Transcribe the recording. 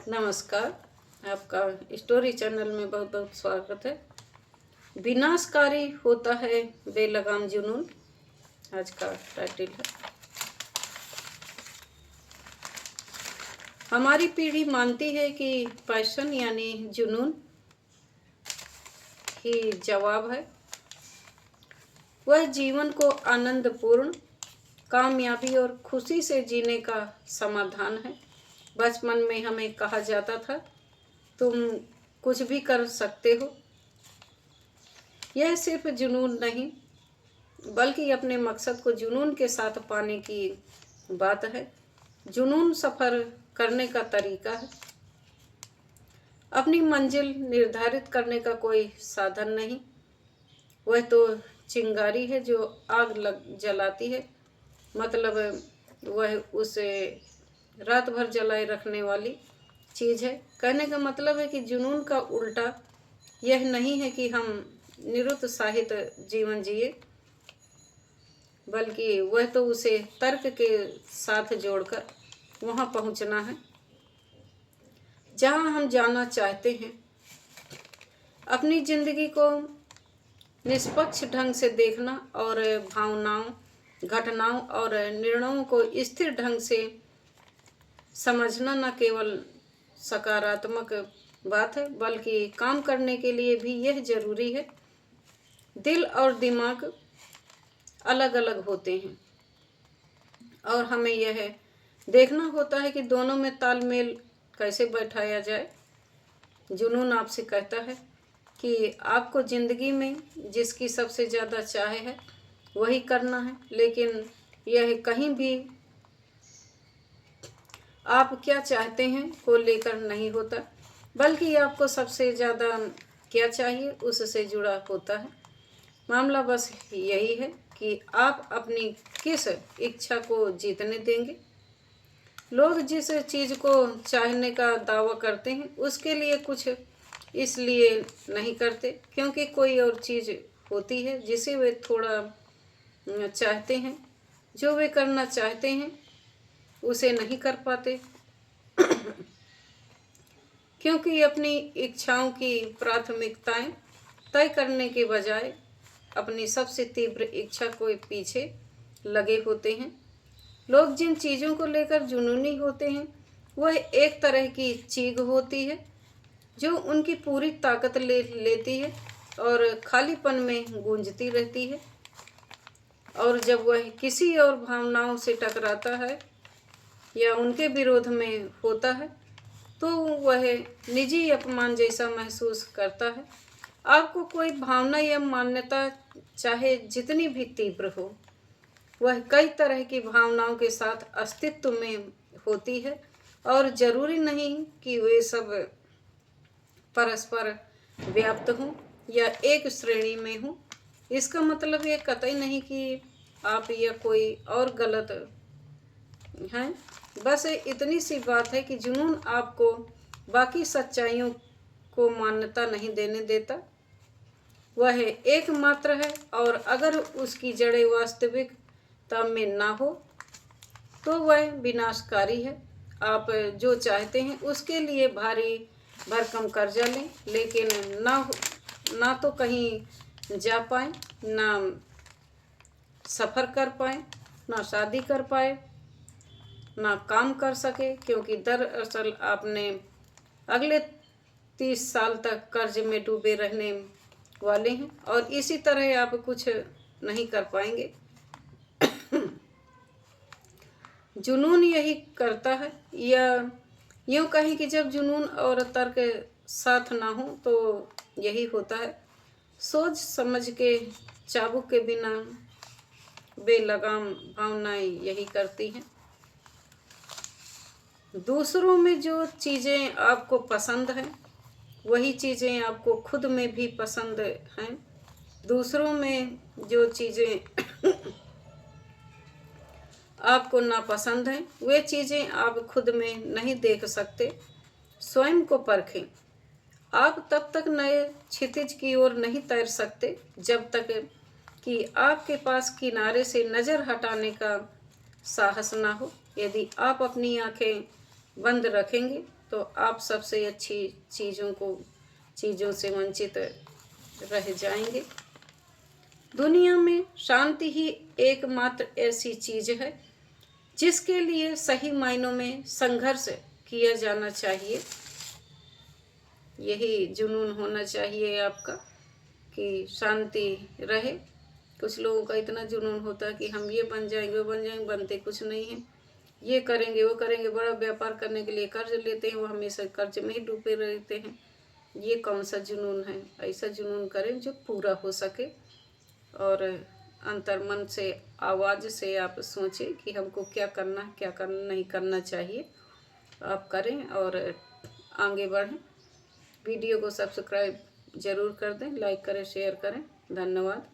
नमस्कार। आपका story channel में बहुत बहुत स्वागत है। विनाशकारी होता है बेलगाम जुनून, आज का टाइटल है। हमारी पीढ़ी मानती है कि पैशन यानी जुनून ही जवाब है। वह जीवन को आनंदपूर्ण, कामयाबी और खुशी से जीने का समाधान है। बचपन में हमें कहा जाता था, तुम कुछ भी कर सकते हो। यह सिर्फ जुनून नहीं, बल्कि अपने मकसद को जुनून के साथ पाने की बात है। जुनून सफ़र करने का तरीका है, अपनी मंजिल निर्धारित करने का कोई साधन नहीं। वह तो चिंगारी है जो आग जलाती है, मतलब वह उसे रात भर जलाए रखने वाली चीज़ है। कहने का मतलब है कि जुनून का उल्टा यह नहीं है कि हम निरुत्साहित जीवन जिए, बल्कि वह तो उसे तर्क के साथ जोड़कर वहाँ पहुँचना है जहाँ हम जाना चाहते हैं। अपनी ज़िंदगी को निष्पक्ष ढंग से देखना और भावनाओं, घटनाओं और निर्णयों को स्थिर ढंग से समझना न केवल सकारात्मक बात है, बल्कि काम करने के लिए भी यह जरूरी है। दिल और दिमाग अलग अलग होते हैं और हमें यह देखना होता है कि दोनों में तालमेल कैसे बैठाया जाए। जुनून आपसे कहता है कि आपको ज़िंदगी में जिसकी सबसे ज़्यादा चाह है वही करना है, लेकिन यह कहीं भी आप क्या चाहते हैं को लेकर नहीं होता, बल्कि आपको सबसे ज़्यादा क्या चाहिए उससे जुड़ा होता है। मामला बस यही है कि आप अपनी किस इच्छा को जीतने देंगे। लोग जिस चीज़ को चाहने का दावा करते हैं उसके लिए कुछ इसलिए नहीं करते क्योंकि कोई और चीज़ होती है जिसे वे थोड़ा चाहते हैं। जो वे करना चाहते हैं उसे नहीं कर पाते क्योंकि अपनी इच्छाओं की प्राथमिकताएं तय करने के बजाय अपनी सबसे तीव्र इच्छा को पीछे लगे होते हैं। लोग जिन चीज़ों को लेकर जुनूनी होते हैं वह एक तरह की चीख होती है जो उनकी पूरी ताकत लेती है और खालीपन में गूंजती रहती है। और जब वह किसी और भावनाओं से टकराता है या उनके विरोध में होता है तो वह निजी अपमान जैसा महसूस करता है। आपको कोई भावना या मान्यता चाहे जितनी भी तीव्र हो, वह कई तरह की भावनाओं के साथ अस्तित्व में होती है और ज़रूरी नहीं कि वे सब परस्पर व्याप्त हों या एक श्रेणी में हों। इसका मतलब ये कतई नहीं कि आप या कोई और गलत हैं। बस इतनी सी बात है कि जुनून आपको बाकी सच्चाइयों को मान्यता नहीं देने देता। वह एकमात्र है और अगर उसकी जड़ें वास्तविकता में ना हो तो वह विनाशकारी है। आप जो चाहते हैं उसके लिए भारी भरकम कर्जा लें, लेकिन ना तो कहीं जा पाए, ना सफ़र कर पाए, ना शादी कर पाए, ना काम कर सके, क्योंकि दरअसल आपने अगले 30 साल तक कर्ज में डूबे रहने वाले हैं और इसी तरह आप कुछ नहीं कर पाएंगे। जुनून यही करता है, या यूँ कहें कि जब जुनून और तर्क साथ ना हो तो यही होता है। सोच समझ के चाबुक के बिना बेलगाम भावनाएं यही करती हैं। दूसरों में जो चीज़ें आपको पसंद हैं वही चीज़ें आपको खुद में भी पसंद हैं। दूसरों में जो चीज़ें आपको नापसंद हैं वे चीज़ें आप खुद में नहीं देख सकते। स्वयं को परखें। आप तब तक नए क्षितिज की ओर नहीं तैर सकते जब तक कि आपके पास किनारे से नज़र हटाने का साहस ना हो। यदि आप अपनी आंखें बंद रखेंगे तो आप सबसे अच्छी चीज़ों से वंचित रह जाएंगे। दुनिया में शांति ही एकमात्र ऐसी चीज़ है जिसके लिए सही मायनों में संघर्ष किया जाना चाहिए। यही जुनून होना चाहिए आपका कि शांति रहे। कुछ लोगों का इतना जुनून होता है कि हम ये बन जाएंगे, वो बन जाएंगे, बनते कुछ नहीं है। ये करेंगे, वो करेंगे, बड़ा व्यापार करने के लिए कर्ज लेते हैं, वो हमेशा कर्ज में ही डूबे रहते हैं। ये कौन सा जुनून है? ऐसा जुनून करें जो पूरा हो सके और अंतर्मन से, आवाज़ से आप सोचें कि हमको क्या करना है, क्या करना नहीं करना चाहिए। आप करें और आगे बढ़ें। वीडियो को सब्सक्राइब ज़रूर कर दें, लाइक करें, शेयर करें। धन्यवाद।